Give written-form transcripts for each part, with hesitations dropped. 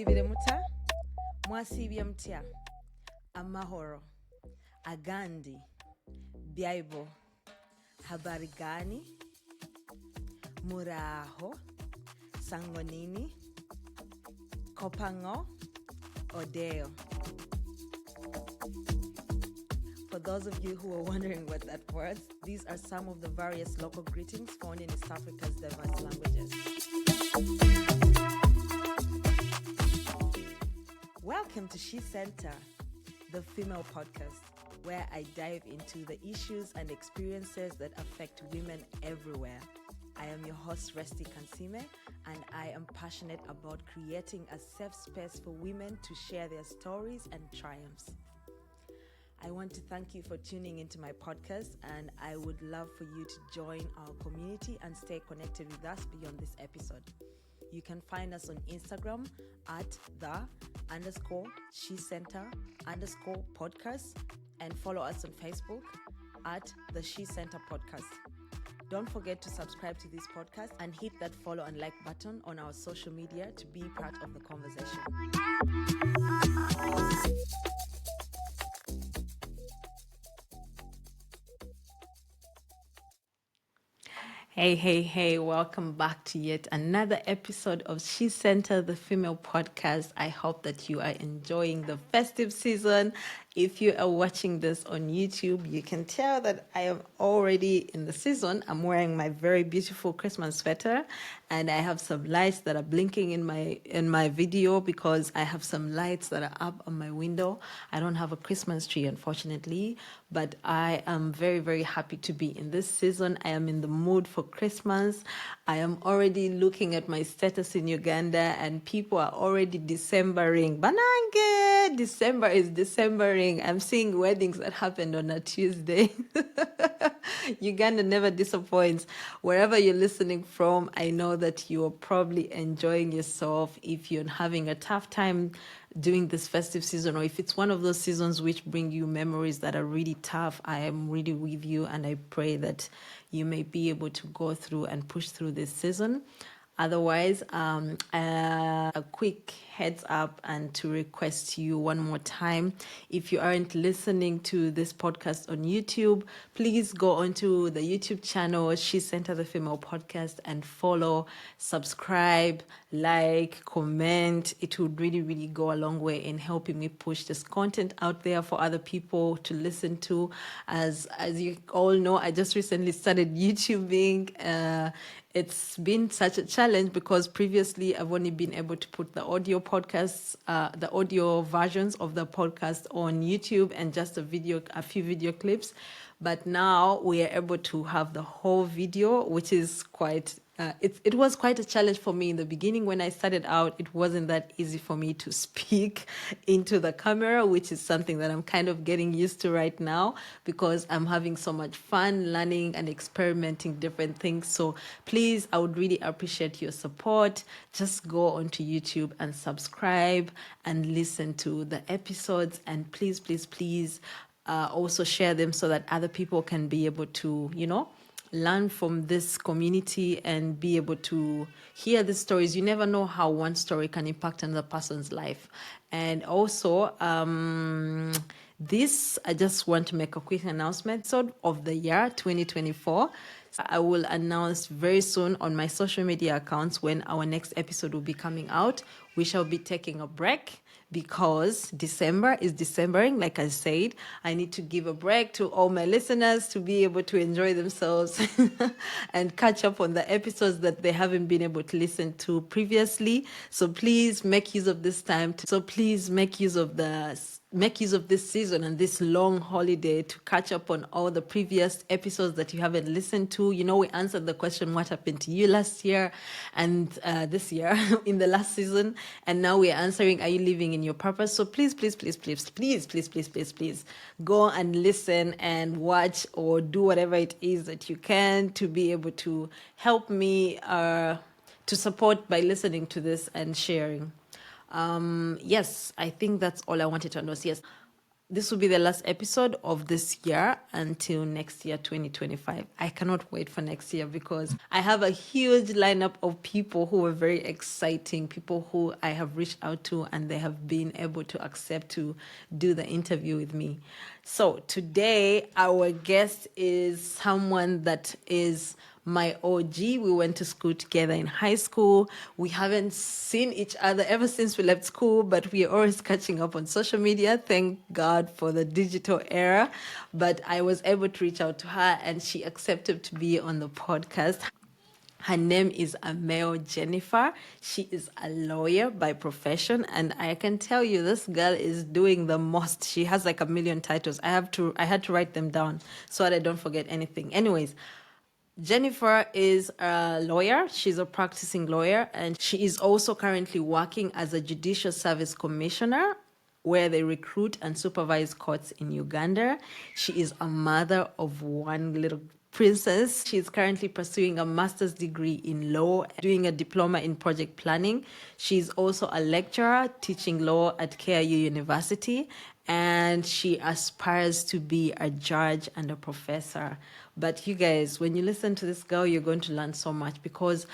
Mwasibire muta, mwasibye mutya, amahoro, agandi, Bible, habari gani, muraho, sangonini, kopango, odeo. For those of you who are wondering what that was, these are some of the various local greetings found in East Africa's diverse languages. Welcome to She Center, the female podcast, where I dive into the issues and experiences that affect women everywhere. I am your host, Resti Kansime, and I am passionate about creating a safe space for women to share their stories and triumphs. I want to thank you for tuning into my podcast, and I would love for you to join our community and stay connected with us beyond this episode. You can find us on Instagram at _SheCenter_podcast and follow us on Facebook at the She Center Podcast. Don't forget to subscribe to this podcast and hit that follow and like button on our social media to be part of the conversation. Hey, welcome back to yet another episode of She Center, the female podcast. I hope that you are enjoying the festive season. If you are watching this on YouTube, you can tell that I am already in the season. I'm wearing my very beautiful Christmas sweater, and I have some lights that are blinking in my video because I have some lights that are up on my window. I don't have a Christmas tree, unfortunately, but I am very, very happy to be in this season. I am in the mood for Christmas. I am already looking at my status in Uganda, and people are already Decembering. Banange! December is Decembering. I'm seeing weddings that happened on a Tuesday. Uganda never disappoints. Wherever you're listening from, I know that you are probably enjoying yourself. If you're having a tough time during this festive season, or if it's one of those seasons which bring you memories that are really tough, I am really with you, and I pray that you may be able to go through and push through this season. Otherwise, a quick heads up and to request you one more time, if you aren't listening to this podcast on YouTube, please go onto the YouTube channel, She Center the Female Podcast, and follow, subscribe, like, comment. It would really, really go a long way in helping me push this content out there for other people to listen to. As you all know, I just recently started YouTubing. It's been such a challenge because previously I've only been able to put the audio podcasts, the audio versions of the podcast on YouTube and just a few video clips. But now we are able to have the whole video, which is quite, it was quite a challenge for me in the beginning. When I started out, it wasn't that easy for me to speak into the camera, which is something that I'm kind of getting used to right now because I'm having so much fun learning and experimenting different things. So please, I would really appreciate your support. Just go onto YouTube and subscribe and listen to the episodes. And please, also share them so that other people can be able to, learn from this community and be able to hear the stories. You never know how one story can impact another person's life. And also, I just want to make a quick announcement. So of the year 2024, I will announce very soon on my social media accounts when our next episode will be coming out. We shall be taking a break because December is Decembering. Like I said, I need to give a break to all my listeners to be able to enjoy themselves and catch up on the episodes that they haven't been able to listen to previously. So please make use of this time. Make use of this season and this long holiday to catch up on all the previous episodes that you haven't listened to. We answered the question, what happened to you last year and this year in the last season? And now we're answering, are you living in your purpose? So please go and listen and watch or do whatever it is that you can to be able to help me to support by listening to this and sharing. Yes, I think that's all I wanted to announce. Yes. this will be the last episode of this year until next year, 2025. I cannot wait for next year because I have a huge lineup of people who are very exciting, people who I have reached out to and they have been able to accept to do the interview with me. So today, our guest is someone that is my OG. We went to school together in high school. We haven't seen each other ever since we left school, but we are always catching up on social media. Thank God for the digital era. But I was able to reach out to her and she accepted to be on the podcast. Her name is Ameo Jennifer. She is a lawyer by profession, and I can tell you this girl is doing the most. She has like a million titles. I had to write them down so that I don't forget anything. Anyways, Jennifer is a lawyer. She's a practicing lawyer, and she is also currently working as a judicial service commissioner where they recruit and supervise courts in Uganda. She is a mother of one little princess. She is currently pursuing a master's degree in law, doing a diploma in project planning. She's also a lecturer teaching law at KIU University, and she aspires to be a judge and a professor. But you guys, when you listen to this girl, you're going to learn so much because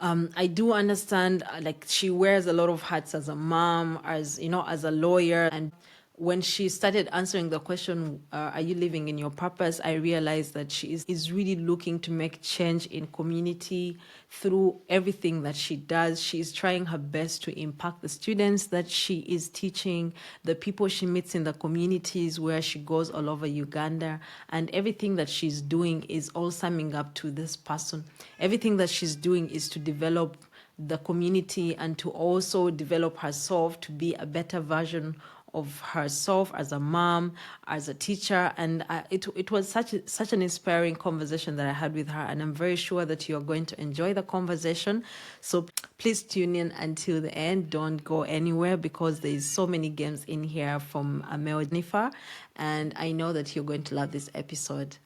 I do understand, like, she wears a lot of hats as a mom, as you know, as a lawyer. And when she started answering the question, are you living in your purpose? I realized that she is really looking to make change in community through everything that she does. She is trying her best to impact the students that she is teaching, the people she meets in the communities where she goes all over Uganda. And everything that she's doing is all summing up to this person. Everything that she's doing is to develop the community and to also develop herself to be a better version of herself as a mom, as a teacher. And it was such an inspiring conversation that I had with her. And I'm very sure that you're going to enjoy the conversation. So please tune in until the end. Don't go anywhere because there's so many games in here from Ameo Jennifer. And I know that you're going to love this episode.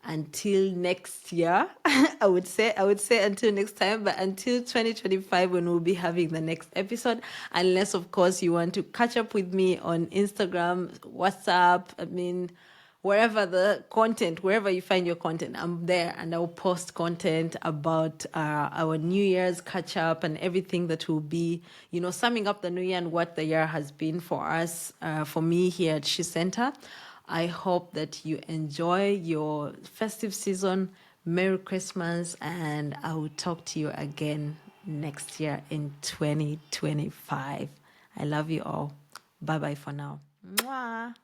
Until next year, I would say until next time, but until 2025 when we'll be having the next episode, unless of course you want to catch up with me on Instagram, WhatsApp, wherever you find your content, I'm there and I'll post content about our New Year's catch up and everything that will be, summing up the new year and what the year has been for us, for me here at She Center. I hope that you enjoy your festive season. Merry Christmas, and I will talk to you again next year in 2025. I love you all. Bye-bye for now. Mwah.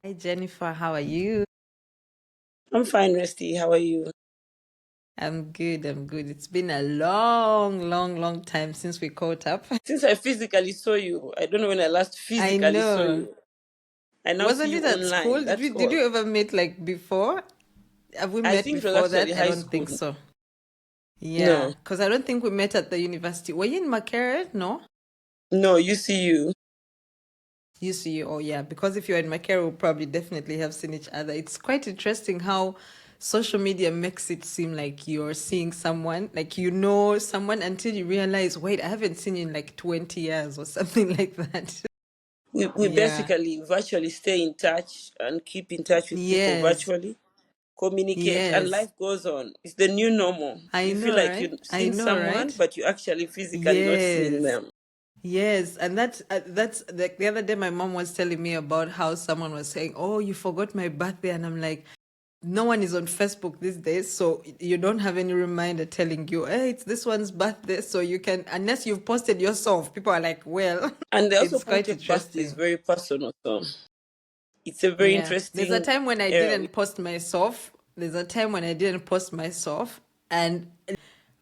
Hi, Jennifer. How are you? I'm fine, Rusty. How are you? I'm good. I'm good. It's been a long, long, long time since we caught up. Since I physically saw you, I don't know when I last I physically saw know. you. I now see Wasn't you it at online. school? Did That's we? Did all. you ever meet like before? Have we I met think it was before actually that? I high don't school. think so. Yeah, No, because I don't think we met at the university. Were you in Makerere? No? no, you see you. UCU. Oh, yeah. Because if you're in Makerere, we'll probably definitely have seen each other. It's quite interesting how social media makes it seem like you're seeing someone, like you know someone until you realize, wait, I haven't seen you in like 20 years or something like that. We Yeah. basically virtually stay in touch and keep in touch with people Yes. virtually, communicate, and Yes. life goes on. It's the new normal. I You feel know, like right? you're I seeing know, someone, right? but you actually physically not seeing Yes. them. Yes, and that's like the other day my mom was telling me about how someone was saying, "Oh, you forgot my birthday," and I'm like, no one is on Facebook these days, so you don't have any reminder telling you, "Hey, it's this one's birthday," so you can, unless you've posted yourself, people are like, "Well," And they also it's put quite your birthdays interesting. very personal. So it's a very Yeah, there's a interesting time when I era. didn't post myself. There's a time when I didn't post myself, and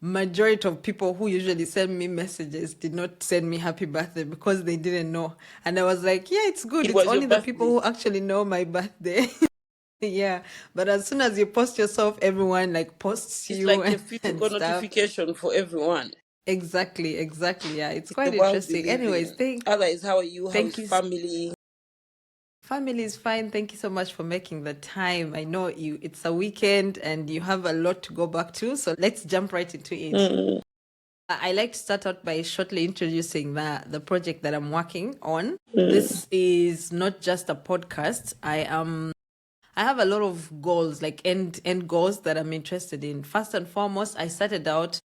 majority of people who usually send me messages did not send me happy birthday because they didn't know. And I was like, yeah, it's good. It It's was your only the people birthday. who actually know my birthday. Yeah. But as soon as you post yourself, everyone like posts It's you like a and physical stuff. notification for everyone. Exactly, exactly. Yeah, it's It's the quite world we interesting. live Anyways, in. Otherwise, how are you? How thank is you. family? Family is fine. Thank you so much for making the time. I know it's a weekend and you have a lot to go back to, so let's jump right into it. Mm. I like to start out by shortly introducing the project that I'm working on. This is not just a podcast. I have a lot of goals, like end goals that I'm interested in. First and foremost, I started out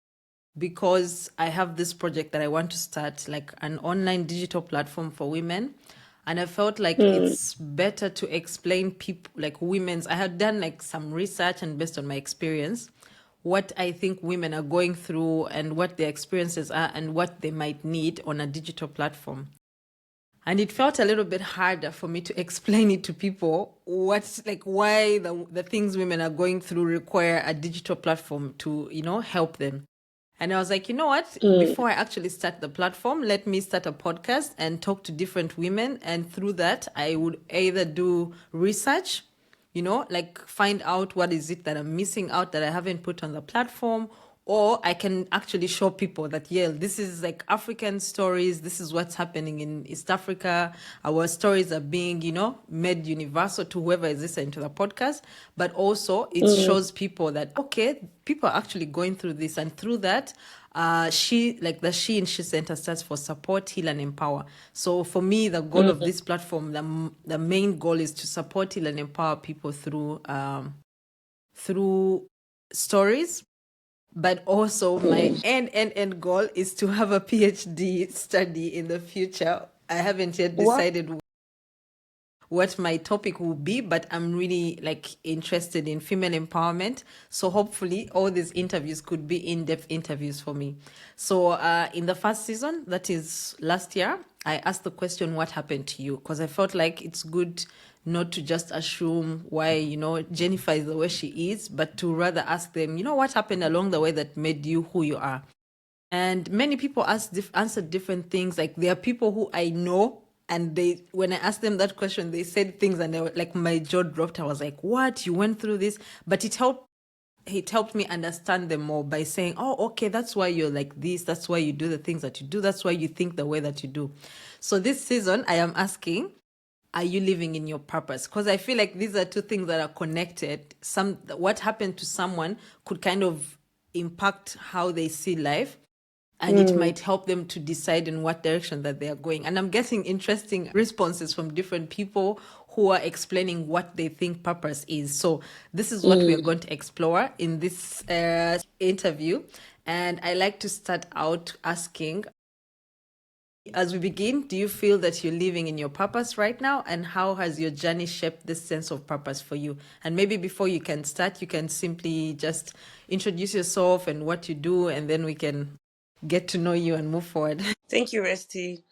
because I have this project that I want to start, like an online digital platform for women. And I felt like it's better to explain people, like women's. I had done like some research, and based on my experience, what I think women are going through and what their experiences are and what they might need on a digital platform. And it felt a little bit harder for me to explain it to people what's like why the things women are going through require a digital platform to, help them. And I was like, you know what? Before I actually start the platform, let me start a podcast and talk to different women. And through that, I would either do research, like find out what is it that I'm missing out that I haven't put on the platform, or I can actually show people that, yeah, this is like African stories. This is what's happening in East Africa. Our stories are being, made universal to whoever is listening to the podcast. But also it shows people that, okay, people are actually going through this. And through that, she in She Center stands for support, heal, and empower. So for me, the goal of this platform, the main goal is to support, heal, and empower people through stories. But also my end goal is to have a PhD study in the future. I haven't yet What? decided what my topic will be, but I'm really like interested in female empowerment. So hopefully all these interviews could be in-depth interviews for me. So in the first season, that is last year, I asked the question, what happened to you? Because I felt like it's good not to just assume why, Jennifer is the way she is, but to rather ask them, what happened along the way that made you who you are? And many people answered different things. Like there are people who I know, and when I asked them that question, they said things, and they were like, my jaw dropped. I was like, "What? You went through this?" But it helped me understand them more by saying, "Oh, okay, that's why you're like this. That's why you do the things that you do. That's why you think the way that you do." So this season, I am asking, are you living in your purpose? Because I feel like these are two things that are connected. What happened to someone could kind of impact how they see life, and it might help them to decide in what direction that they are going. And I'm getting interesting responses from different people who are explaining what they think purpose is. So this is what we are going to explore in this interview. And I like to start out asking, as we begin, do you feel that you're living in your purpose right now? And how has your journey shaped this sense of purpose for you? And maybe before you can start, you can simply just introduce yourself and what you do, and then we can get to know you and move forward. Thank you, Resty.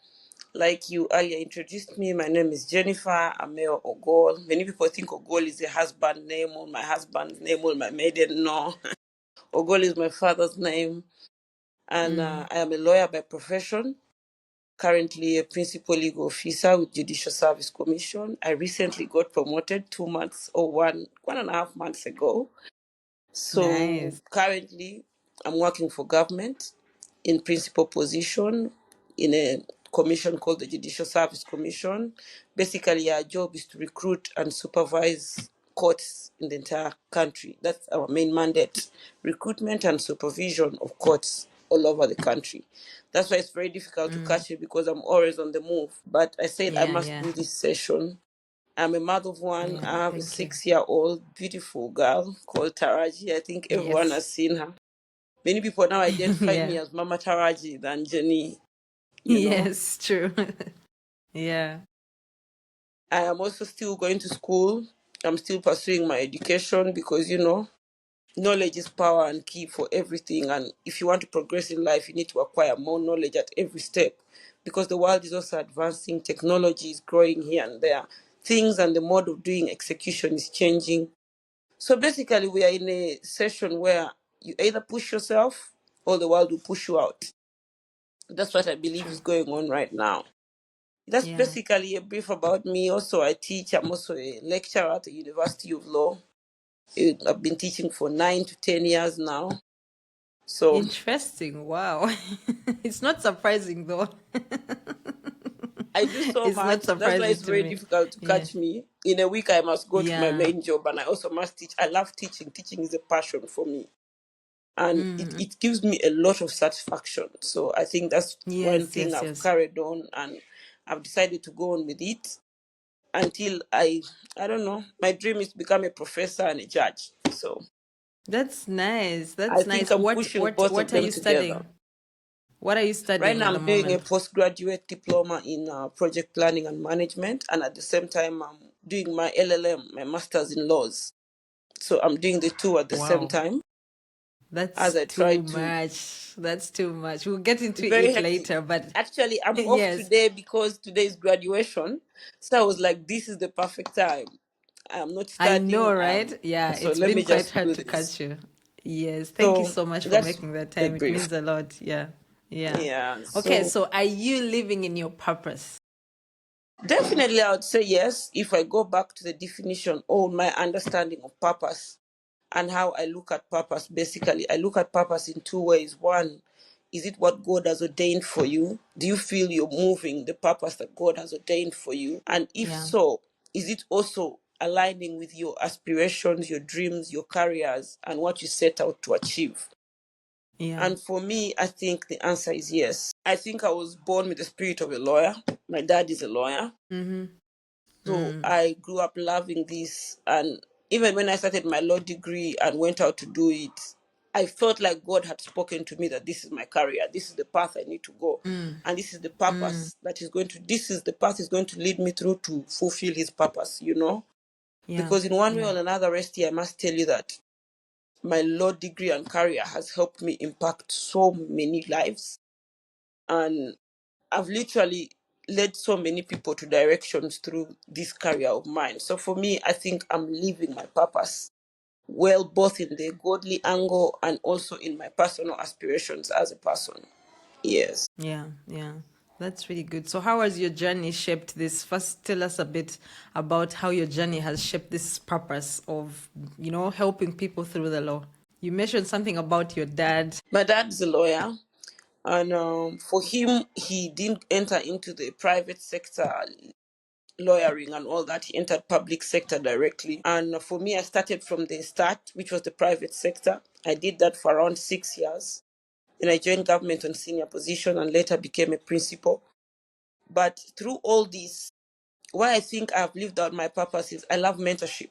Like you earlier introduced me, my name is Jennifer Ameo Ogol. Many people think Ogol is a husband name or my husband's name or my maiden. No, Ogol is my father's name. And I am a lawyer by profession, currently a principal legal officer with Judicial Service Commission. I recently got promoted 2 months or 1.5 months ago. So Nice. currently, I'm working for government in principal position in a commission called the Judicial Service Commission. Basically, our job is to recruit and supervise courts in the entire country. That's our main mandate: recruitment and supervision of courts all over the country. That's why it's very difficult to catch me because I'm always on the move. But I said I Yeah, must yeah, do this session. I'm a mother of one. yeah. I have a Thank you. 6-year-old beautiful girl called Taraji. I think everyone Yes. has seen her. Many people now identify me Yeah. as Mama Taraji than Jenny, you know. Yes, true. Yeah. I am also still going to school. I'm still pursuing my education because, knowledge is power and key for everything. And if you want to progress in life, you need to acquire more knowledge at every step because the world is also advancing. Technology is growing here and there. Things and the mode of doing execution is changing. So basically, we are in a session where you either push yourself or the world will push you out. That's what I believe True. is going on right now. That's Yeah. basically a brief about me. Also, I teach. I'm also a lecturer at the University of Law. I've been teaching for 9 to 10 years now. So Interesting. Wow. It's not surprising though. I do so It's not much. That's why surprising it's to very me. difficult to Yeah. catch me. In a week, I must go to my Yeah. main job and I also must teach. I love teaching. Teaching is a passion for me. and it gives me a lot of satisfaction. So I think that's one Yes, thing yes, I've yes. carried on, and I've decided to go on with it until I don't know, my dream is to become a professor and a judge. So That's nice. I That's think nice. I'm pushing both of What are them you together. studying? What are you Right studying now at the I'm doing a moment? postgraduate diploma in project planning and management, and at the same time I'm doing my LLM, my master's in laws. So I'm doing the two at the same Wow. time as That's I try too to. much. That's too much. We'll get into Very it hectic. later, but Actually, I'm off yes, today because today is graduation. So I was like, this is the perfect time. I'm not I know, studying. right? Yeah, So it's let been me quite just hard do to this. catch you. Yes, thank you So so much for that's making that the time. It brief. means a lot. Yeah. Yeah. Yeah. Okay, So so are you living in your purpose? definitely I would say yes. If I go back to the definition or my understanding of purpose and how I look at purpose, basically, I look at purpose in two ways. One, is it what God has ordained for you? Do you feel you're moving the purpose that God has ordained for you? And if Yeah. so, is it also aligning with your aspirations, your dreams, your careers, and what you set out to achieve? Yeah. And for me, I think the answer is yes. I think I was born with the spirit of a lawyer. My dad is a lawyer. Mm-hmm. So I grew up loving this. And even when I started my law degree and went out to do it, I felt like God had spoken to me that this is my career, this is the path I need to go. And this is the purpose that is going to, this is the path is going to lead me through to fulfill his purpose, you know? Yeah. Because in one way Yeah. or another, Resty, I must tell you that my law degree and career has helped me impact so many lives. And I've literally led so many people to directions through this career of mine. So for me, I think I'm living my purpose well, both in the godly angle and also in my personal aspirations as a person. Yes. Yeah, yeah. That's really good. So how has your journey shaped this? First, tell us a bit about how your journey has shaped this purpose of, helping people through the law. You mentioned something about your dad. My dad's a lawyer, and for him, he didn't enter into the private sector lawyering and all that. He entered public sector directly. And for me, I started from the start, which was the private sector. I did that for around 6 years. Then I joined government on senior position and later became a principal. But through all this, why I think I've lived out my purpose is I love mentorship.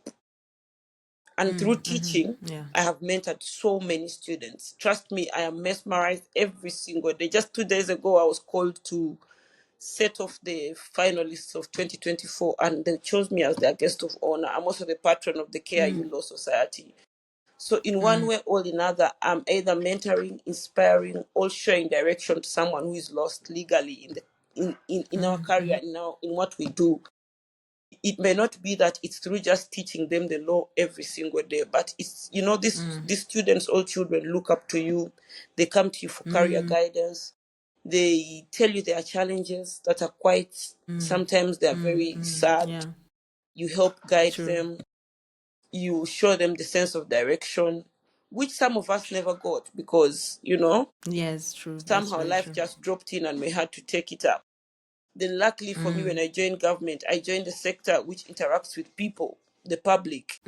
And through teaching, Yeah. I have mentored so many students. Trust me, I am mesmerized every single day. Just 2 days ago, I was called to set off the finalists of 2024 and they chose me as their guest of honor. I'm also the patron of the KIU Law Society. So in one way or another, I'm either mentoring, inspiring, or showing direction to someone who is lost legally in our career, in what we do. It may not be that it's through just teaching them the law every single day, but it's, these students, all children look up to you. They come to you for career guidance. They tell you their challenges that are quite, sometimes they're very sad. Yeah. You help guide True. them. You show them the sense of direction, which some of us never got because, Yes, true. That's somehow very life true. just dropped in and we had to take it up. Then, luckily for me, when I joined government, I joined a sector which interacts with people, the public.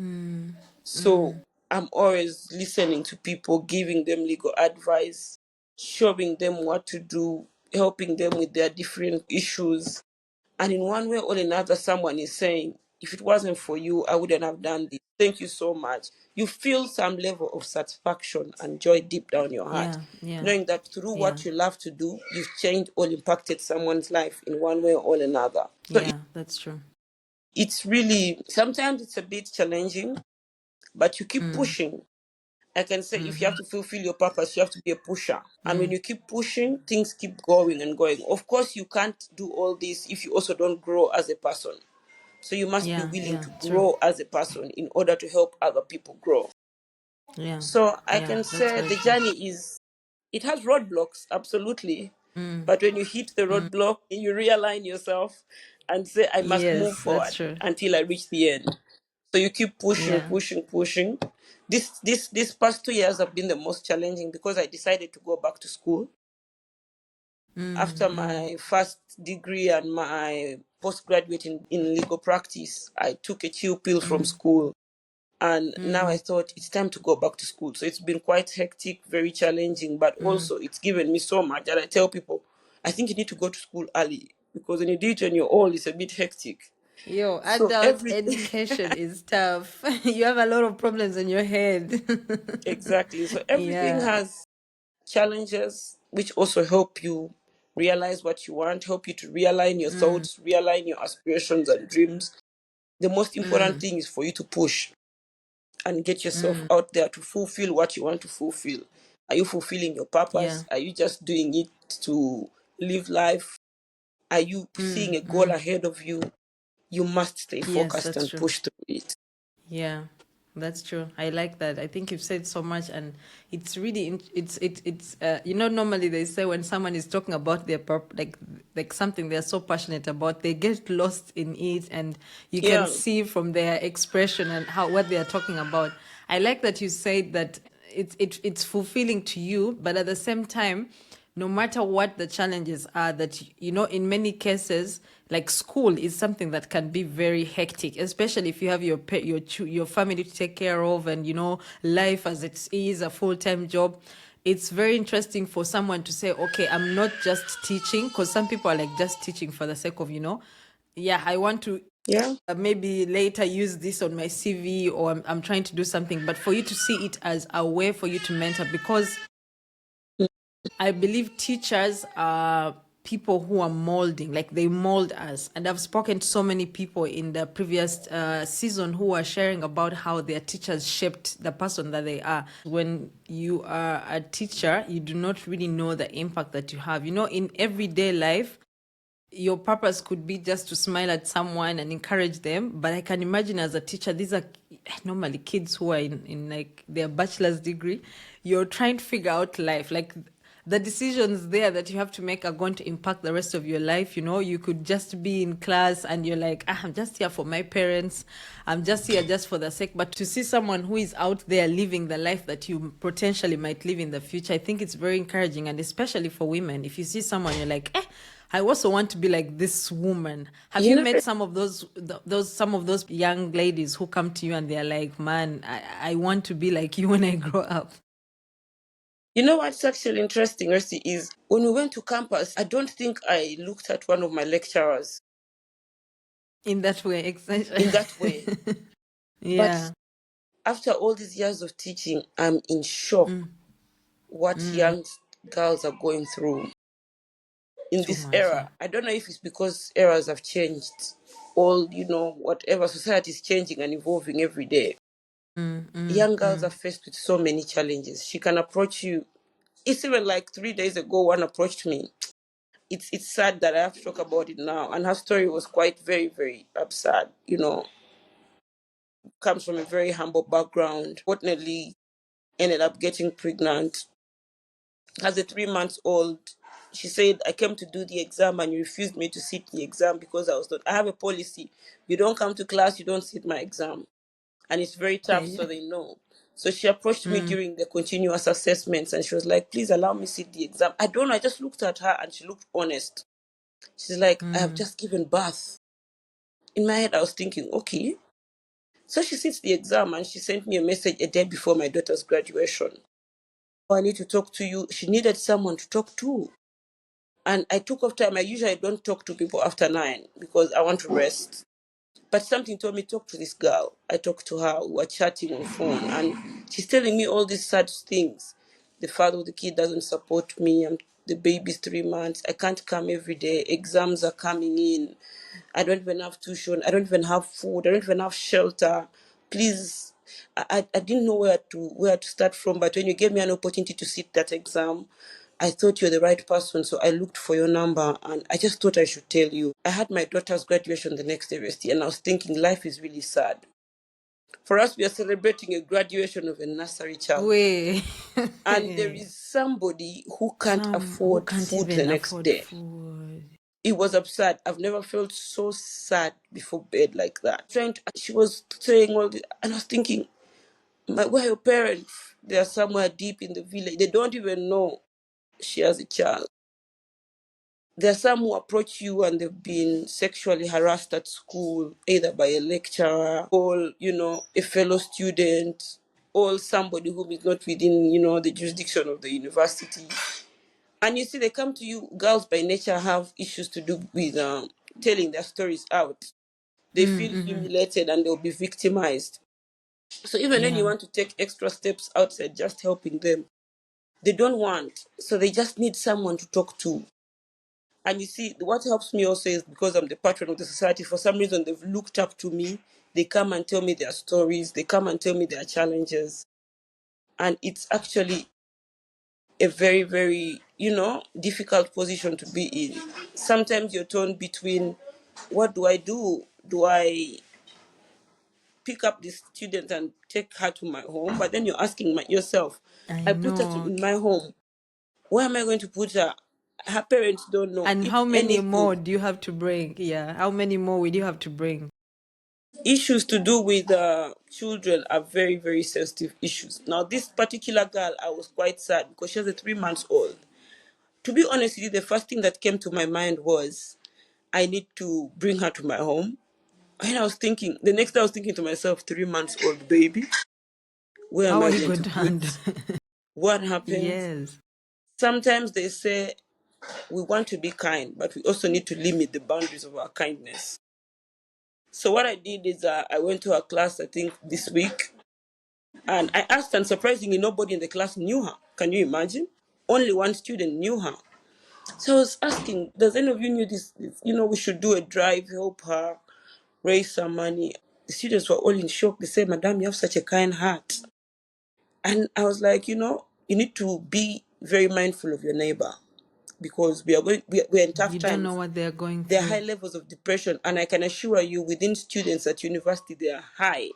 So I'm always listening to people, giving them legal advice, showing them what to do, helping them with their different issues. And in one way or another, someone is saying, if it wasn't for you, I wouldn't have done this. Thank you so much. You feel some level of satisfaction and joy deep down your heart, Yeah. Yeah. knowing that through Yeah. what you love to do, you've changed or impacted someone's life in one way or another. So Yeah. That's true. it's really, sometimes it's a bit challenging, but you keep pushing. I can say if you have to fulfill your purpose, you have to be a pusher. And when you keep pushing, things keep going and going. Of course, you can't do all this if you also don't grow as a person. So you must be Yeah. willing Yeah. to True. grow as a person in order to help other people grow. Yeah. So I Yeah. can That's say very the true. journey is, it has roadblocks, absolutely. But when you hit the roadblock, you realign yourself and say, I must move Yes, that's forward true. until I reach the end. So you keep pushing, Yeah. pushing, pushing. This past 2 years have been the most challenging because I decided to go back to school after my first degree and my postgraduate in legal practice. I took a chill pill from school And now I thought it's time to go back to school. So it's been quite hectic, very challenging, but also it's given me so much that I tell people, I think you need to go to school early, because when you do it on your own, it's a bit hectic. Yo, So adult everything, education is tough. You have a lot of problems in your head. exactly. So everything Yeah. has challenges, which also help you realize what you want, help you to realign your thoughts, realign your aspirations and dreams. The most important thing is for you to push and get yourself out there to fulfill what you want to fulfill. Are you fulfilling your Yeah. purpose? Are you just doing it to live life? Are you seeing a goal ahead of you? You must stay Yes, focused that's and true. push through it. Yeah, that's true. I like that. I think you've said so much, and it's really you know, normally they say when someone is talking about their like something they're so passionate about, they get lost in it, and you can Yeah, see from their expression and how what they are talking about. I like that you said that it's fulfilling to you, but at the same time, no matter what the challenges are, that you know, in many cases, like school is something that can be very hectic, especially if you have your family to take care of, and you know, life as it is a full-time job. It's very interesting for someone to say, okay, I'm not just teaching, because some people are like just teaching for the sake of, you know, yeah, I want to yeah. maybe later use this on my CV, or I'm trying to do something, but for you to see it as a way for you to mentor, because I believe teachers are people who are molding, like they mold us. And I've spoken to so many people in the previous season who are sharing about how their teachers shaped the person that they are. When you are a teacher, you do not really know the impact that you have. You know, in everyday life, your purpose could be just to smile at someone and encourage them, but I can imagine as a teacher, these are normally kids who are in like their bachelor's degree. You're trying to figure out life, like the decisions there that you have to make are going to impact the rest of your life. You know, you could just be in class and you're like, I'm just here for my parents, I'm just here just for the sake. But to see someone who is out there living the life that you potentially might live in the future, I think it's very encouraging. And especially for women, if you see someone, you're like, I also want to be like this woman. Have You you know, met some of those some of those young ladies who come to you and they're like, "Man, I want to be like you when I grow up." you know what's actually interesting, Rusty, is when we went to campus, I don't think I looked at one of my lecturers In that way, in exactly. that way. But Yeah, after all these years of teaching, I'm in shock what young girls are going through in too this much. Yeah. era. I don't know if it's because eras have changed, all, you know, whatever, society is changing and evolving every day. Young girls are faced with so many challenges. She can approach you. It's even like 3 days ago, one approached me. It's sad that I have to talk about it now. And her story was quite very, very absurd. You know, comes from a very humble background. Fortunately, ended up getting pregnant. As a 3 months old, she said, I came to do the exam and you refused me to sit the exam because I was not. I have a policy. You don't come to class, you don't sit my exam. And it's very tough, Yeah. so they know. So she approached me during the continuous assessments and she was like, please allow me sit the exam. I don't know. I just looked at her and she looked honest. She's like, I have just given birth. In my head, I was thinking, okay. So she sits the exam and she sent me a message a day before my daughter's graduation. Oh, I need to talk to you. She needed someone to talk to. And I took off time. I usually don't talk to people after 9 because I want to rest. But something told me, talk to this girl. I talked to her. We were chatting on phone. And she's telling me all these sad things. The father of the kid doesn't support me. The baby's 3 months. I can't come every day. Exams are coming in. I don't even have tuition. I don't even have food. I don't even have shelter. Please, I didn't know where to start from. But when you gave me an opportunity to sit that exam, I thought you're the right person. So I looked for your number and I just thought I should tell you. I had my daughter's graduation the next day, Rusty, and I was thinking life is really sad. For us, we are celebrating a graduation of a nursery child. Way. And there is somebody who can't Some who afford can't food the even next afford day. food. It was absurd. I've never felt so sad before bed like that. She was saying all this, and I was thinking, where are your parents? They are somewhere deep in the village. They don't even know she has a child. There are some who approach you and they've been sexually harassed at school, either by a lecturer or, a fellow student, or somebody who is not within, the jurisdiction of the university. And you see, they come to you. Girls by nature have issues to do with telling their stories out. They feel humiliated and they'll be victimized. So even when you Yeah. want to take extra steps outside just helping them, they don't want. So they just need someone to talk to. And you see, what helps me also is because I'm the patron of the society, for some reason they've looked up to me. They come and tell me their stories. They come and tell me their challenges. And it's actually a very, very, difficult position to be in. Sometimes you're torn between, what do I do? Do I pick up this student and take her to my home? But then you're asking yourself, I I put her know. in my home. Where am I going to put her? Her parents don't know. And If how many anything, more do you have to bring? Yeah. How many more would you have to bring? issues to do with children are very, very sensitive issues. Now, this particular girl, I was quite sad because she was a 3 months old. To be honest with you, the first thing that came to my mind was, I need to bring her to my home. And I was thinking, the next day I was thinking to myself, 3 months old baby, where am How are I you going going to to put? handle? What happens? Yes. Sometimes they say we want to be kind, but we also need to limit the boundaries of our kindness. So what I did is I went to a class, I think this week, and I asked, and surprisingly, nobody in the class knew her. Can you imagine? Only one student knew her. So I was asking, does any of you knew this? We should do a drive, help her, raise some money. The students were all in shock. They said, Madam, you have such a kind heart. And I was like, you need to be very mindful of your neighbor because we're in tough You don't know times. what they're going There are high through. levels of depression, and I can assure you, within students at university, they are high,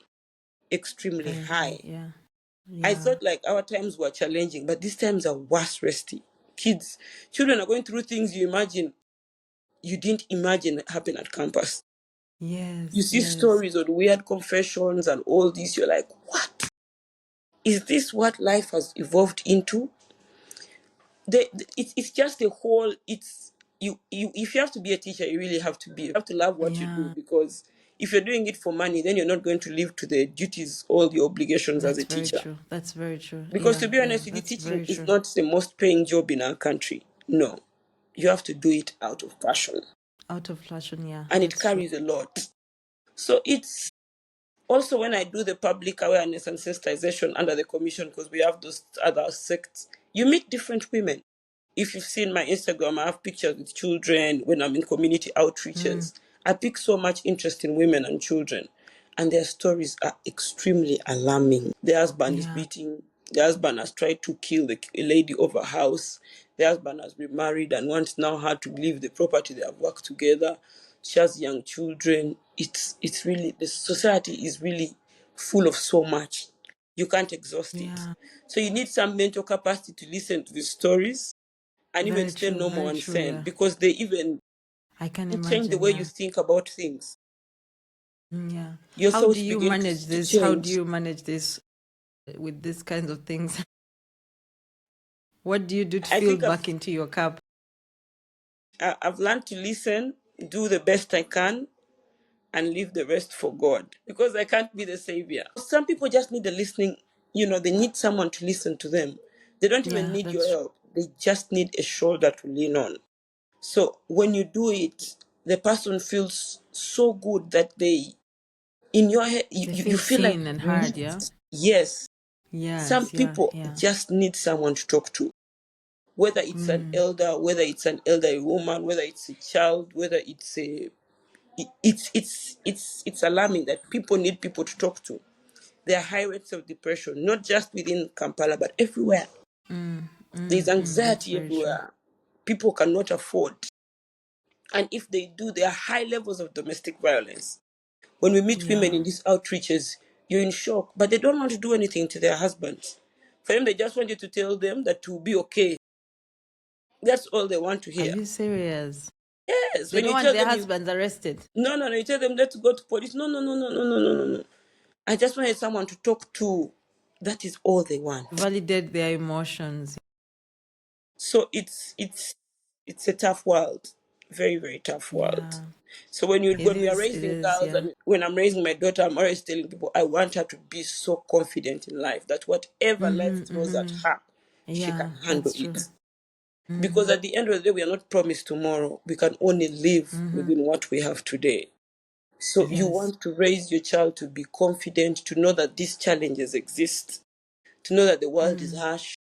extremely Very high. high. Yeah. I Yeah. thought like our times were challenging, but these times are worse, Resty. Children are going through things you didn't imagine happen at campus. You Yes. see Yes. stories of weird confessions and all this. You're like, what? Is this what life has evolved into? It's just a whole. It's you. If you have to be a teacher, you really have to be. You have to love what you do Yeah. because if you're doing it for money, then you're not going to live to the duties, all the obligations as That's a very teacher. true. That's very true. Because Yeah. to be Yeah. honest with you, That's teaching very is true. not the most paying job in our country. No, you have to do it out of passion, Out of fashion. Yeah. and it That's true. carries a lot. So it's also when I do the public awareness and sensitization under the commission, because we have those other sects, you meet different women. If you've seen my Instagram, I have pictures with children when I'm in community outreaches. I pick so much interest in women and children, and their stories are extremely alarming. The husband is Yeah. beating, the husband has tried to kill a lady of a house, the husband has remarried and wants now her to leave the property they have worked together. She has young children. It's really, the society is really full of so much. You can't exhaust it. Yeah. So you need some mental capacity to listen to these stories and even Very stay true. normal Very and true. sane Yeah. because they even I can change the imagine. way you Yeah. think about things. Yeah. Your How do thoughts you begin manage to this? How do change. you manage this with these kinds of things? What do you do to I fill think back into your cup? I've learned to listen, do the best I can, and leave the rest for God because I can't be the savior. Some people just need the listening, they need someone to listen to them. They don't even Yeah, need your that's help, they just need a shoulder to lean on. So when you do it, the person feels so good that in your head, they you feel feel like seen and you need, heard. Yeah. yes, some Yes. Yeah. people Yeah. just need someone to talk to, whether it's an elder, whether it's an elderly woman, whether it's a child, whether it's it's alarming that people need people to talk to. There are high rates of depression, not just within Kampala, but everywhere. There's That's anxiety very true. everywhere. People cannot afford. And if they do, there are high levels of domestic violence. When we meet women Yeah. in these outreaches, you're in shock, but they don't want to do anything to their husbands. For them, they just want you to tell them that to be okay. That's all they want to Are hear. you serious? Yes, They when don't you want tell their them husbands arrested. no, you tell them let's go to police. No, no, no, no, no, no, no, no, no. I just wanted someone to talk to. That is all they want. Validate their emotions. So it's It's a tough world, very, very tough world. Yeah. So It when we are is. It raising is. girls, Yeah. and when I'm raising my daughter, I'm always telling people I want her to be so confident in life that whatever life throws at her, she can Yeah. handle That's true. it. Because at the end of the day, we are not promised tomorrow. We can only live within what we have today. So you Yes. want to raise your child to be confident, to know that these challenges exist, to know that the world is harsh.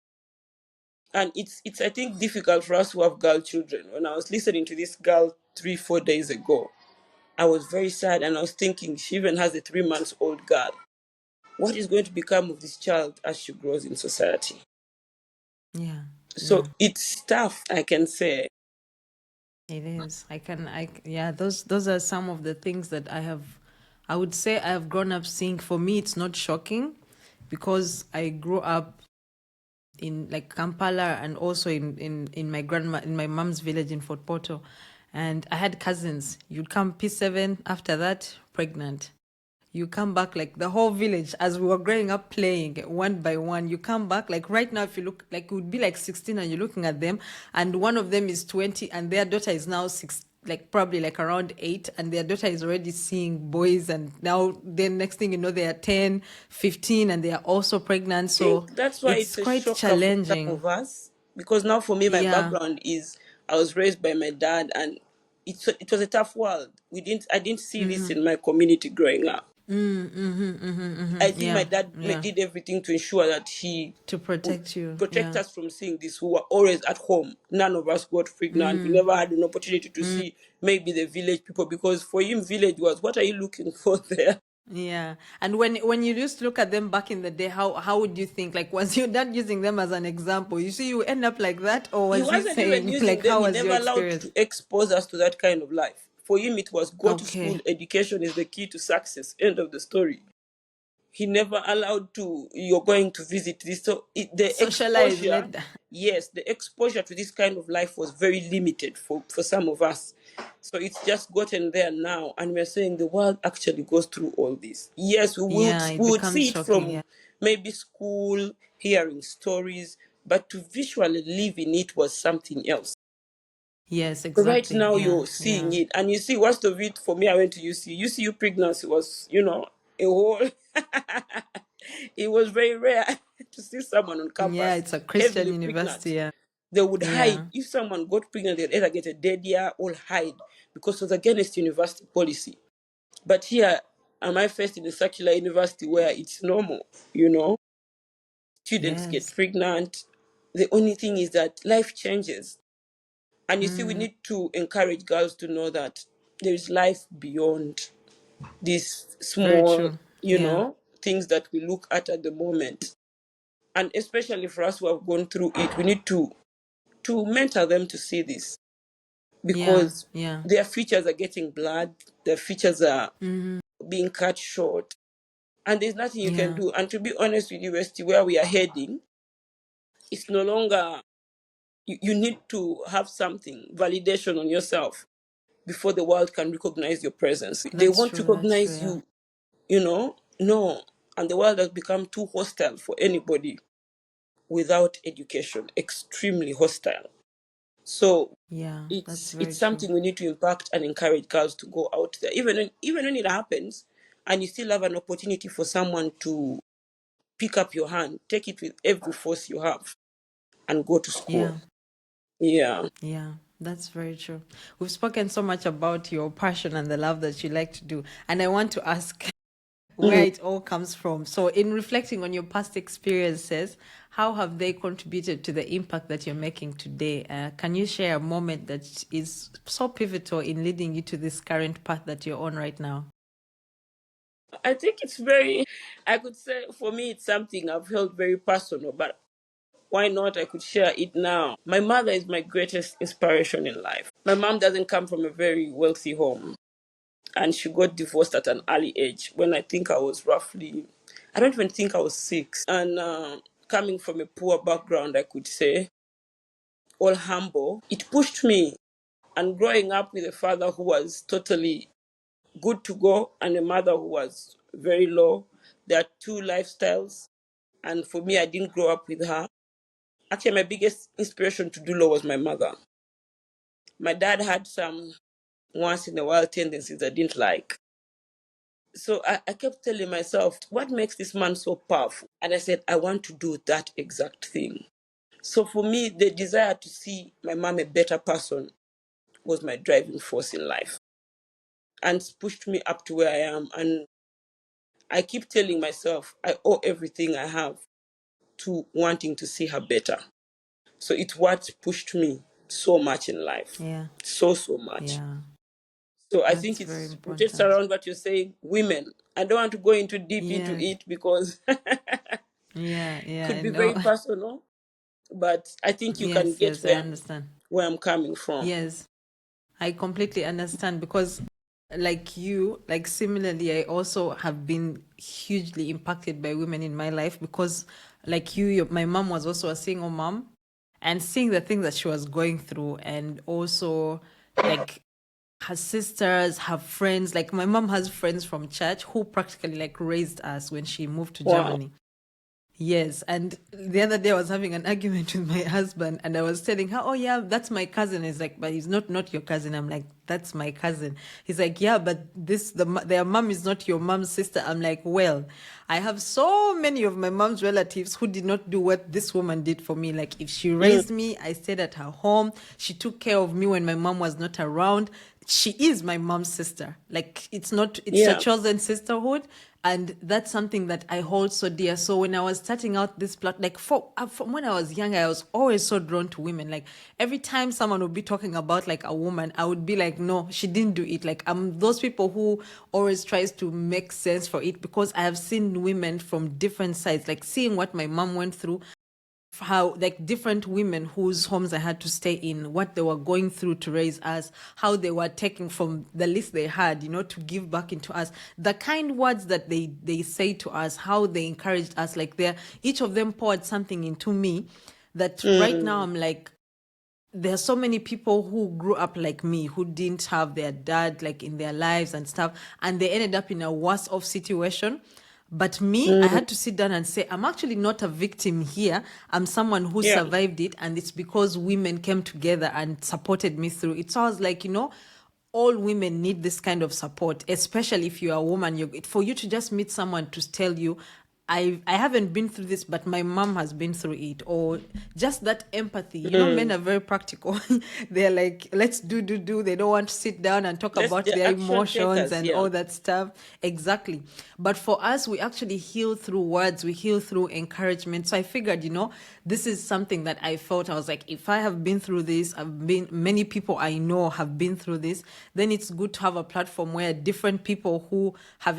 And it's I think difficult for us to have girl children. When I was listening to this girl 3 4 days ago, I was very sad, and I was thinking she even has a 3 months old girl. What is going to become of this child as she grows in society? Yeah. So Yeah. it's tough, I can say. It is. Yeah, those are some of the things that I would say I have grown up seeing. For me, it's not shocking because I grew up in like Kampala and also in my mom's village in Fort Portal. And I had cousins. You'd come P7, after that, pregnant. You come back like the whole village as we were growing up playing one by one. You come back like right now, if you look like it would be like 16 and you're looking at them, and one of them is 20 and their daughter is now six, like probably like around 8, and their daughter is already seeing boys, and now then next thing you know they are 10, 15, and they are also pregnant. I So think that's why it's it's a quite shocker for some challenging. of us. Because now for me, my Yeah. background is I was raised by my dad, and it was a tough world. I didn't see this in my community growing up. I think my Yeah. dad Yeah. did everything to ensure that he To would protect you. protect Yeah. us from seeing this. Who were always at home. None of us got pregnant. We never had an opportunity to see maybe the village people, because for him, village was, what are you looking for there? Yeah. And when you used to look at them back in the day, how would you think? Like, was your dad using them as an example? You see, you end up like that, or He was he wasn't even saying using like, them. how He was your never allowed experience? to expose us to that kind of life. For him, it was go to school, Okay. education is the key to success. End of the story. He never allowed to, you're going to visit this. So the Socialize, exposure, let that. yes, the exposure to this kind of life was very limited for some of us. So it's just gotten there now. And we're saying the world actually goes through all this. Yes, Yeah, it we would becomes see it shocking. from Yeah. maybe school, hearing stories, but to visually live in it was something else. Yes, So right exactly. now Yeah. you're seeing Yeah. it, and you see worst of it. For me, I went to UC. UCU pregnancy was, a whole. It was very rare to see someone on Yeah, campus it's a heavily Christian university. pregnant. Yeah. They would hide. Yeah. If someone got pregnant, they'd either get a dead year or hide, because it was against university policy. But here, am I first in a secular university where it's normal? You know, students get Yes. pregnant. The only thing is that life changes. And you see, we need to encourage girls to know that there is life beyond these Very small, true. Yeah. things that we look at the moment. And especially for us who have gone through it, we need to mentor them to see this, Yeah. because Yeah. their futures are getting blurred, their futures are being cut short, and there's nothing you can Yeah. do. And to be honest with you, Westy, where we are heading, it's no longer, you need to have something, validation on yourself before the world can recognize your presence. They That's won't true. That's true. recognize Yeah. you, no. And the world has become too hostile for anybody without education, extremely hostile. So Yeah. That's it's very true. something we need to impact and encourage girls to go out there, even when it happens, and you still have an opportunity for someone to pick up your hand, take it with every force you have, and go to school. Yeah. Yeah. Yeah, that's very true. We've spoken so much about your passion and the love that you like to do. And I want to ask where Mm. it all comes from. So, in reflecting on your past experiences, how have they contributed to the impact that you're making today? Can you share a moment that is so pivotal in leading you to this current path that you're on right now? I think I could say for me, it's something I've held very personal, but why not? I could share it now. My mother is my greatest inspiration in life. My mom doesn't come from a very wealthy home, and she got divorced at an early age when I think I was roughly, I don't even think I was 6. And coming from a poor background, I could say, all humble, it pushed me. And growing up with a father who was totally good to go and a mother who was very low, there are two lifestyles. And for me, I didn't grow up with her. Actually, my biggest inspiration to do law was my mother. My dad had some once in a while tendencies I didn't like. So I kept telling myself, what makes this man so powerful? And I said, I want to do that exact thing. So for me, the desire to see my mom a better person was my driving force in life and pushed me up to where I am. And I keep telling myself, I owe everything I have to wanting to see her better. So it's what pushed me so much in life. Yeah. So much. Yeah. So I think That's very it's rotates important. around what you're saying, women. I don't want to go into deep into Yes. it because Yeah. Yeah. could I be very know. personal, but I think you can Yes. get Yes. I understand. where I'm coming from. Yes. I completely understand because, like you, like similarly, I also have been hugely impacted by women in my life because, like you, my mom was also a single mom, and seeing the things that she was going through, and also like her sisters, her friends. Like my mom has friends from church who practically like raised us when she moved to Wow. Germany. Yes, and the other day I was having an argument with my husband, and I was telling her, "Oh yeah, that's my cousin." He's like, "But he's not your cousin." I'm like, "That's my cousin." He's like, "Yeah, but their mom is not your mom's sister." I'm like, "Well, I have so many of my mom's relatives who did not do what this woman did for me. Like, if she Mm, raised me, I stayed at her home. She took care of me when my mom was not around. She is my mom's sister. Like, it's a yeah. chosen sisterhood." And that's something that I hold so dear. So when I was starting out this plot, like from when I was young, I was always so drawn to women. Like every time someone would be talking about like a woman, I would be like, no, she didn't do it. Like I'm those people who always tries to make sense for it because I have seen women from different sides, like seeing what my mom went through, how like different women whose homes I had to stay in, what they were going through to raise us, how they were taking from the least they had, to give back into us, the kind words that they say to us, how they encouraged us, like they each of them poured something into me that right now Mm, I'm like, there are so many people who grew up like me who didn't have their dad like in their lives and stuff, and they ended up in a worse off situation. But me, I mm, had to sit down and say, I'm actually not a victim here. I'm someone who yeah. survived it, and it's because women came together and supported me through it. So I was like, all women need this kind of support, especially if you're a woman. For you to just meet someone to tell you, I haven't been through this, but my mom has been through it, or just that empathy. Men Mm. are very practical. They're like, let's do. They don't want to sit down and talk about The their action emotions takers, and yeah. all that stuff. Exactly. But for us, we actually heal through words. We heal through encouragement. So I figured, this is something that I felt. I was like, if I have been through this, many people I know have been through this, then it's good to have a platform where different people who have,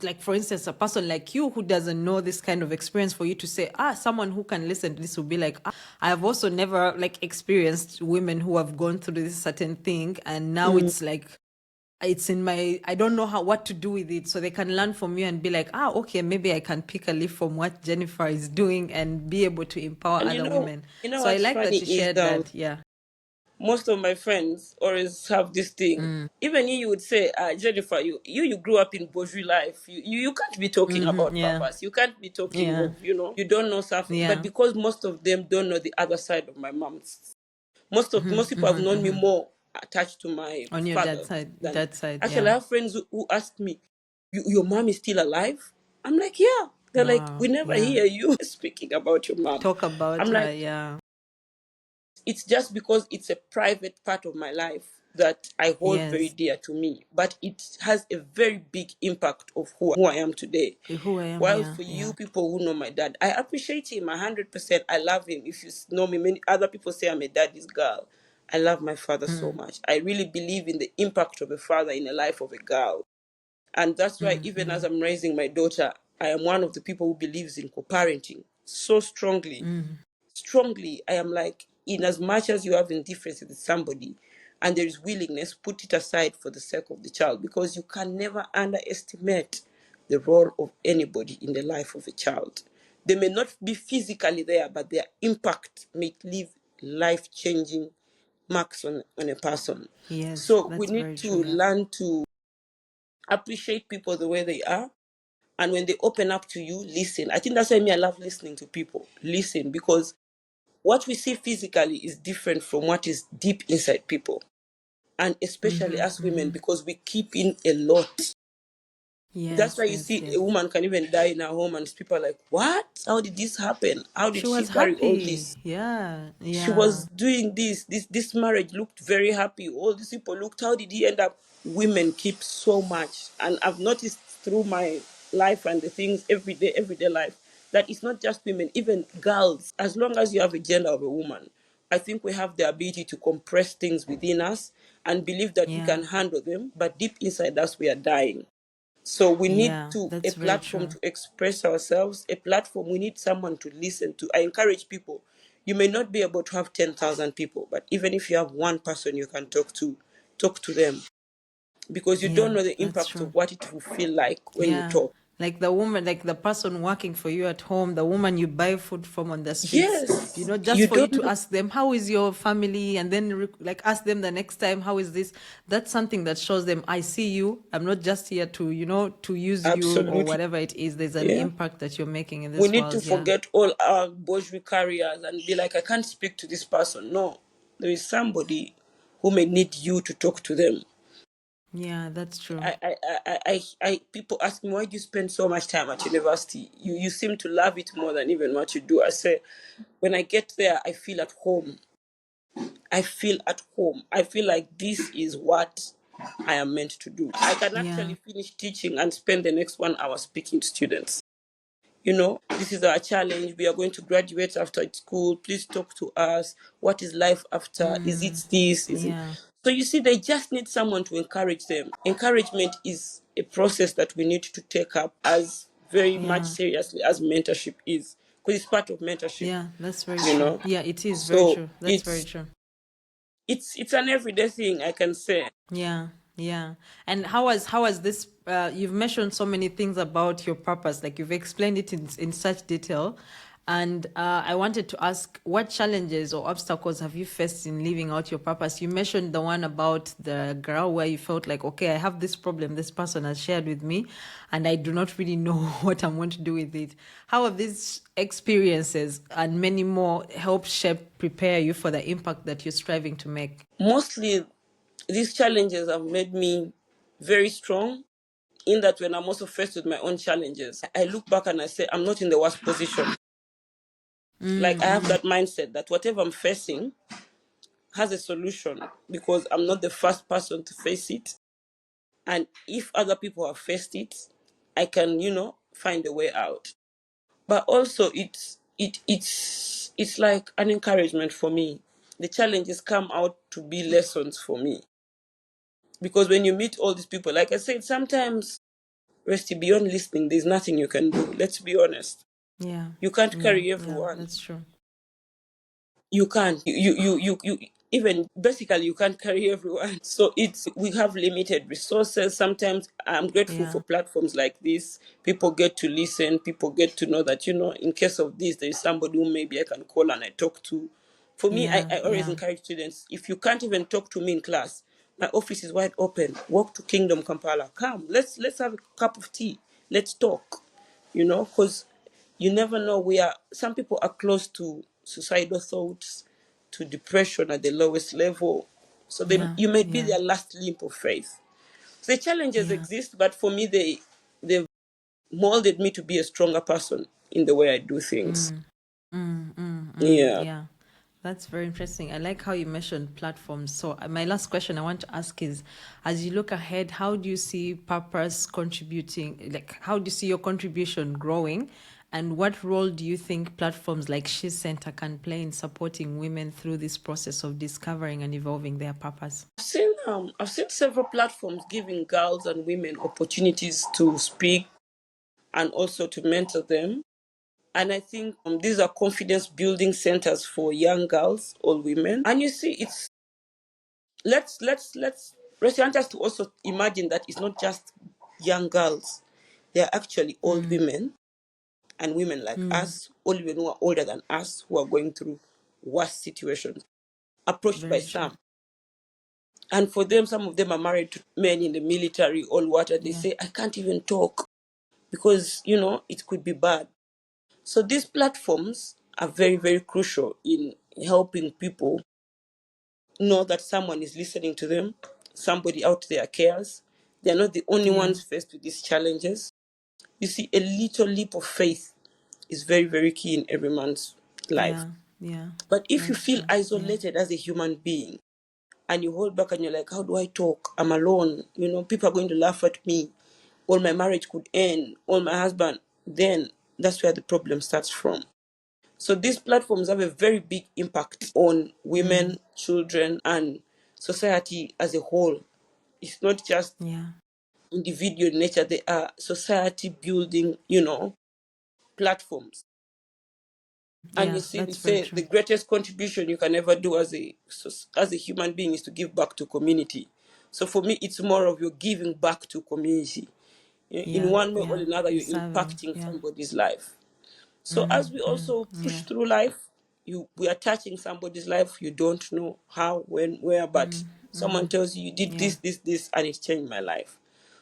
like, for instance, a person like you who doesn't know this kind of experience, for you to say, someone who can listen to this will be like, I have also never like experienced women who have gone through this certain thing. And now Mm. it's like, it's in my, I don't know what to do with it, so they can learn from you and be like, okay, maybe I can pick a leaf from what Jennifer is doing and be able to empower And other women. you know So I what's like that funny you is shared that. Yeah. most of my friends always have this thing. Even you would say, Jennifer, you grew up in bourgeois life. You can't be talking about Yeah. papas. You can't be talking Yeah. of, you don't know stuff. But Yeah. because most of them don't know the other side of my mom's, most people have known me more attached to my On your father dad's side, than actually. yeah. I have friends who ask me, your mom is still alive? I'm like, yeah. They're like, Wow. we never Yeah. hear you speaking about your mom. Talk about I'm her. like, Yeah. it's just because it's a private part of my life that I hold very Yes. dear to me, but it has a very big impact of who I am today. Who I am. While Yeah. for Yeah. you people who know my dad, I appreciate him 100%. I love him. If you know me, many other people say I'm a daddy's girl. I love my father so much. I really believe in the impact of a father in the life of a girl. And that's why even as I'm raising my daughter, I am one of the people who believes in co-parenting so strongly. I am like, in as much as you have indifference with somebody and there is willingness, put it aside for the sake of the child, because you can never underestimate the role of anybody in the life of a child. They may not be physically there, but their impact may leave life-changing marks on a person. Yes. So we That's need very to true. Yeah. learn to appreciate people the way they are, and when they open up to you, listen. I think that's why I love listening to people. Listen, because What we see physically is different from what is deep inside people. And especially Mm-hmm. as women, Mm-hmm. because we keep in a lot. That's Yes, why you yes, see yes. a woman can even die in her home and people are like, what? How did this happen? How did She she was carry all happy. this? Yeah, She yeah, was doing this marriage looked very happy. All these people looked, how did he end up? Women keep so much. And I've noticed through my life and the things everyday life, that it's not just women, even girls. As long as you have a gender of a woman, I think we have the ability to compress things within us and believe that we yeah, can handle them, but deep inside us we are dying. So we need yeah. to a That's very platform true. to express ourselves, a platform. We need someone to listen to. I encourage people. You may not be able to have 10,000 people, but even if you have one person you can talk to them, because you don't Yeah, know the that's impact true. of what it will feel like when you Yeah. talk. Like the woman, like the person working for you at home, the woman you buy food from on the streets, Yes, just you for you don't to know. ask them, how is your family? And then like ask them the next time, how is this? That's something that shows them, I see you. I'm not just here to, to use you or Absolutely. whatever it is. There's an Yeah. impact that you're making in We this need to world. Yeah. forget all our bourgeois carriers and be like, I can't speak to this person. No, there is somebody who may need you to talk to them. Yeah, that's true. People ask me, why do you spend so much time at university? You seem to love it more than even what you do. I say, when I get there, I feel at home. I feel at home. I feel like this is what I am meant to do. I can Yeah. actually finish teaching and spend the next 1 hour speaking to students. This is our challenge. We are going to graduate after school. Please talk to us. What is life after? Is it this? Is it? Yeah. So you see, they just need someone to encourage them. Encouragement is a process that we need to take up as very much Yeah. seriously as mentorship is, because it's part of mentorship. Yeah, that's very You true. know, Yeah, it is very so true. That's very it's true. it's an everyday thing, I can say. Yeah, yeah. And how has this? You've mentioned so many things about your purpose, like you've explained it in such detail. And I wanted to ask, what challenges or obstacles have you faced in living out your purpose? You mentioned the one about the girl where you felt like, okay, I have this problem this person has shared with me, and I do not really know what I'm going to do with it. How have these experiences and many more helped shape, prepare you for the impact that you're striving to make? Mostly, these challenges have made me very strong. In that, when I'm also faced with my own challenges, I look back and I say, I'm not in the worst position. Like, I have that mindset that whatever I'm facing has a solution, because I'm not the first person to face it. And if other people have faced it, I can, find a way out. But also, it's like an encouragement for me. The challenges come out to be lessons for me, because when you meet all these people, like I said, sometimes, Resty, beyond listening, there's nothing you can do. Let's be honest. Yeah, You can't yeah, carry yeah, everyone. that's true. You can't. You even basically you can't carry everyone. So we have limited resources. Sometimes I'm grateful Yeah, for platforms like this. People get to listen. People get to know that, in case of this, there is somebody who maybe I can call and I talk to. For me, I, yeah, I always yeah, encourage students, if you can't even talk to me in class, my office is wide open. Walk to Kingdom Kampala. Come, let's have a cup of tea. Let's talk. Because you never know. Some people are close to suicidal thoughts, to depression at the lowest level. So yeah, you might be yeah, their last limp of faith. The challenges yeah. exist, but for me, they've molded me to be a stronger person in the way I do things. Yeah. Yeah, that's very interesting. I like how you mentioned platforms. So, my last question I want to ask is, as you look ahead, how do you see purpose contributing? Like, how do you see your contribution growing? And what role do you think platforms like She Center can play in supporting women through this process of discovering and evolving their purpose? I've seen several platforms giving girls and women opportunities to speak and also to mentor them. And I think these are confidence building centers for young girls or women. And you see, let's want us to also imagine that it's not just young girls. They are actually old women and women like us, old women who are older than us, who are going through worse situations, approached by Very true. some. And for them, some of them are married to men in the military or what, and they Yeah. say, I can't even talk because, it could be bad. So these platforms are very, very crucial in helping people know that someone is listening to them, somebody out there cares. They're not the only Yeah. ones faced with these challenges. You see, a little leap of faith is very, very key in every man's life. Yeah. Yeah. But if you That's feel true. Yeah. isolated as a human being and you hold back and you're like, how do I talk? I'm alone. People are going to laugh at me. Or my marriage could end. Or my husband. Then that's where the problem starts from. So these platforms have a very big impact on women, children, and society as a whole. It's not just Yeah. individual in nature, they are society building, platforms. And Yeah. you see, they That's very say true. the greatest contribution you can ever do as a human being is to give back to community. So for me, it's more of you're giving back to community. In Yeah. one way or Yeah. another, You're you're serving. impacting Yeah. somebody's life. So as we also push Yeah. through life, we are touching somebody's life. You don't know how, when, where, but someone tells you you did Yeah. this, and it changed my life.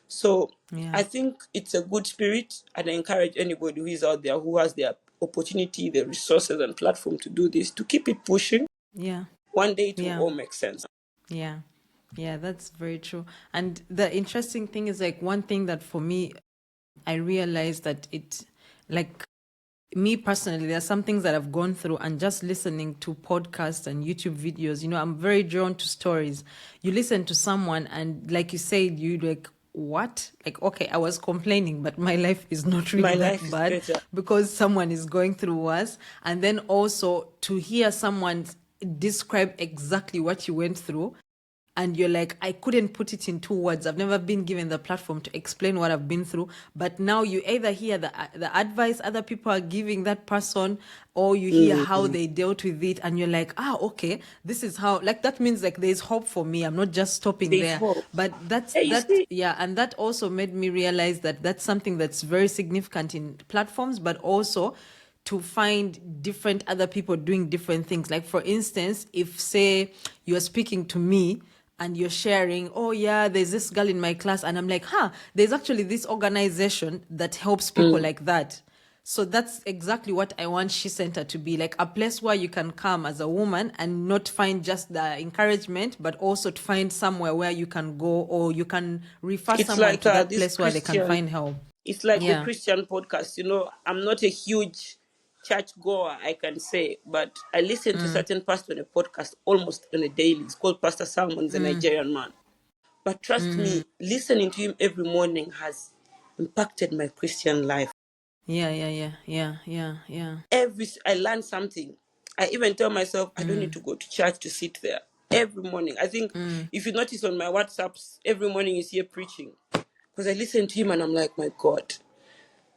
So Yeah. I think it's a good spirit, and I encourage anybody who is out there who has the opportunity, the resources, and platform to do this to keep it pushing. Yeah. One day it will Yeah. all make sense. Yeah. Yeah. That's very true. And the interesting thing is like one thing that for me, I realized that like, me personally, there are some things that I've gone through, and just listening to podcasts and YouTube videos, I'm very drawn to stories. You listen to someone, and like you said, you like, what? Like, okay, I was complaining, but my life is not really My that life is bad better. because someone is going through worse. And then also to hear someone describe exactly what you went through, and you're like, I couldn't put it in 2 words. I've never been given the platform to explain what I've been through. But now you either hear the advice other people are giving that person, or you hear how Mm. they dealt with it, and you're like, okay, this is how, like, that means like there's hope for me. I'm not just stopping There's there. hope. But that's Hey, you that see, yeah, and that also made me realize that that's something that's very significant in platforms, but also to find different other people doing different things. Like, for instance, if say you're speaking to me and you're sharing, oh yeah, there's this girl in my class, and I'm like, there's actually this organization that helps people mm, like that. So that's exactly what I want She Center to be, like a place where you can come as a woman and not find just the encouragement, but also to find somewhere where you can go, or you can refer it's someone like to that this place where they can Christian. find help. It's like the Yeah. Christian podcast. I'm not a huge church goer, I can say, but I listen to certain pastor on a podcast almost on a daily. It's called Pastor Salmon, the Nigerian man. But trust me, listening to him every morning has impacted my Christian life. Yeah, yeah, yeah, yeah, yeah, yeah. I learn something. I even tell myself I don't need to go to church to sit there. Every morning, I think if you notice on my WhatsApps, every morning you see a preaching, because I listen to him and I'm like, my God,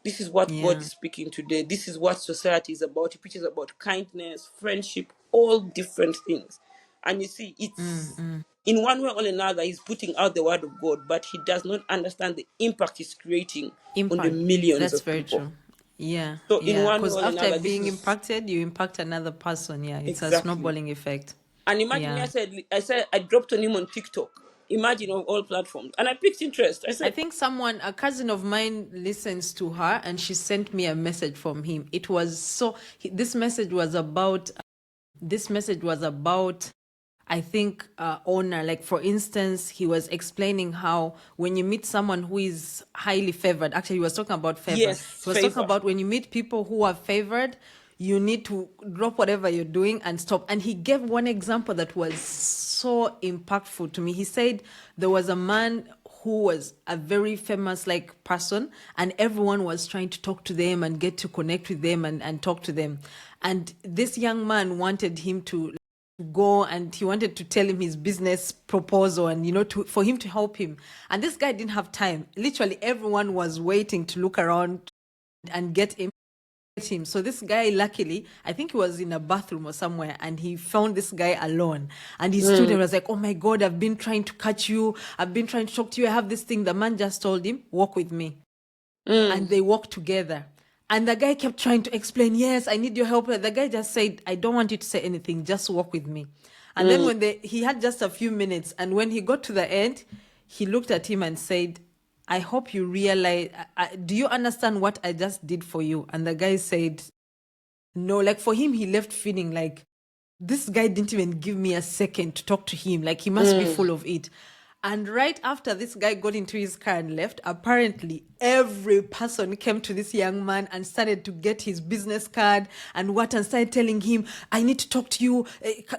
this is what God Yeah. is speaking today. This is what society is about. He preaches about kindness, friendship, all different things. And you see, it's in one way or another, he's putting out the word of God, but he does not understand the impact he's creating on the Impact. millions That's of very people. true. Yeah, So in yeah. one way Because or after another, this being is impacted, you impact another person. Yeah, it's a exactly. snowballing effect. And imagine me, Yeah. I said I dropped on him on TikTok. Imagine on all platforms. And I picked interest. I I said, think a cousin of mine listens to her, and she sent me a message from him. It was this message was about, I think, honor. Like, for instance, he was explaining how when you meet someone who is highly favored, actually, he was talking about favor. yes, He was talking favor. about when you meet people who are favored, you need to drop whatever you're doing and stop. And he gave one example that was so impactful to me. He said there was a man who was a very famous like person, and everyone was trying to talk to them and get to connect with them and talk to them. And this young man wanted him to go, and he wanted to tell him his business proposal, and for him to help him. And this guy didn't have time. Literally everyone was waiting to look around and get him. So this guy, luckily, I think he was in a bathroom or somewhere, and he found this guy alone. And his student was like, "Oh my God, I've been trying to catch you. I've been trying to talk to you. I have this thing." The man just told him, "Walk with me." And Mm, they walked together. And the guy kept trying to explain, "Yes, I need your help." The guy just said, "I don't want you to say anything. Just walk with me." And then mm. he had just a few minutes. And when he got to the end, he looked at him and said, "I hope you realize, do you understand what I just did for you?" And the guy said, No, like for him, he left feeling like this guy didn't even give me a second to talk to him. Like he must be full of it. And right after this guy got into his car and left, apparently every person came to this young man and started to get his business card and what, and started telling him, I need to talk to you.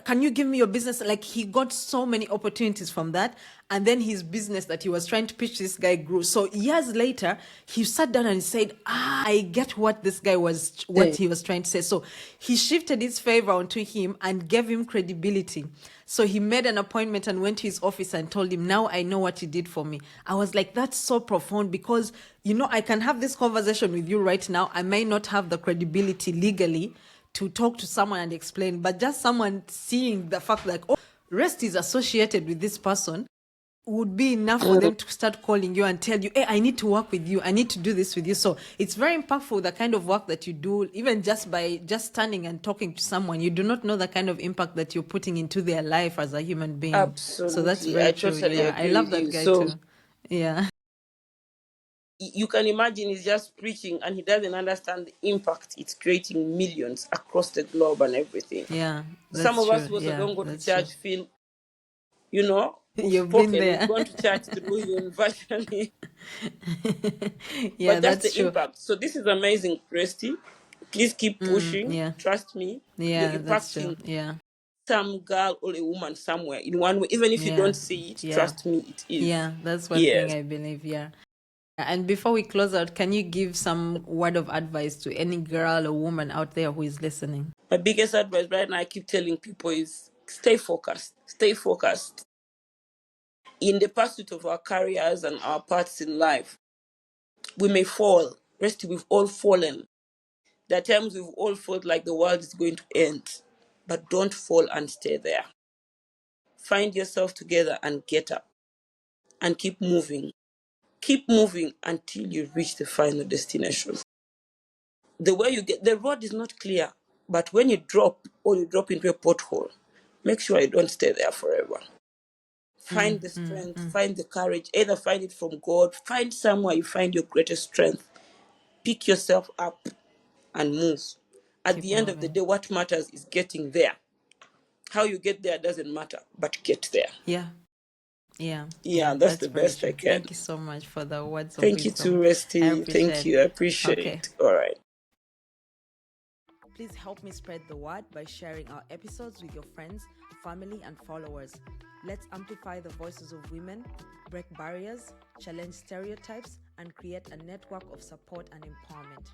Can you give me your business? Like he got so many opportunities from that. And then his business that he was trying to pitch this guy grew. So years later, he sat down and said, I get what this guy was, what he was trying to say. So he shifted his favor onto him and gave him credibility. So he made an appointment and went to his office and told him, now I know what you did for me. I was like, that's so profound because, I can have this conversation with you right now. I may not have the credibility legally to talk to someone and explain, but just someone seeing the fact like, oh, rest is associated with this person would be enough for them to start calling you and tell you, hey, I need to work with you. I need to do this with you. So it's very impactful, the kind of work that you do, even just by just standing and talking to someone. You do not know the kind of impact that you're putting into their life as a human being. So that's Absolutely. very I true. totally Yeah. I agree love with that you. guy So too. Yeah. you can imagine he's just preaching and he doesn't understand the impact it's creating millions across the globe and everything. Yeah. Some That's of us true. who also Yeah. don't go to That's true. church feel, we've You've been spoken, we've there. gone to church through him virtually, Yeah, but that's that's the true. impact. So this is amazing, Christy. Please keep pushing. Yeah. Trust me. You're Yeah, that's true. impacting Yeah. some girl or a woman somewhere in one way. Even if you Yeah. don't see it, Yeah. trust me, it is. Yeah. That's one thing Yes. I believe. Yeah. And before we close out, can you give some word of advice to any girl or woman out there who is listening? My biggest advice right now, I keep telling people is stay focused. Stay focused. In the pursuit of our careers and our paths in life, we may fall. Rest, we've all fallen. There are times we've all felt like the world is going to end. But don't fall and stay there. Find yourself together and get up and keep moving. Keep moving until you reach the final destination. The way you get, the road is not clear, but when you drop or you drop into a pothole, make sure you don't stay there forever. Find the strength, find the courage, either find it from God, find somewhere you find your greatest strength, pick yourself up and move. At Keep the end of the moving. day, what matters is getting there. How you get there doesn't matter, but get there. Yeah. Yeah. Yeah, Yeah. that's That's the very best I true. can. Thank you so much for the words of Thank you too, wisdom. I Resty. Thank appreciate. you. I appreciate Okay. it. All right. Please help me spread the word by sharing our episodes with your friends, family, and followers. Let's amplify the voices of women, break barriers, challenge stereotypes, and create a network of support and empowerment.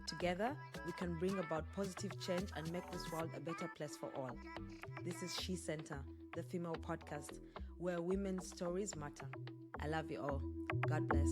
Together, we can bring about positive change and make this world a better place for all. This is She Center, the female podcast, where women's stories matter. I love you all. God bless.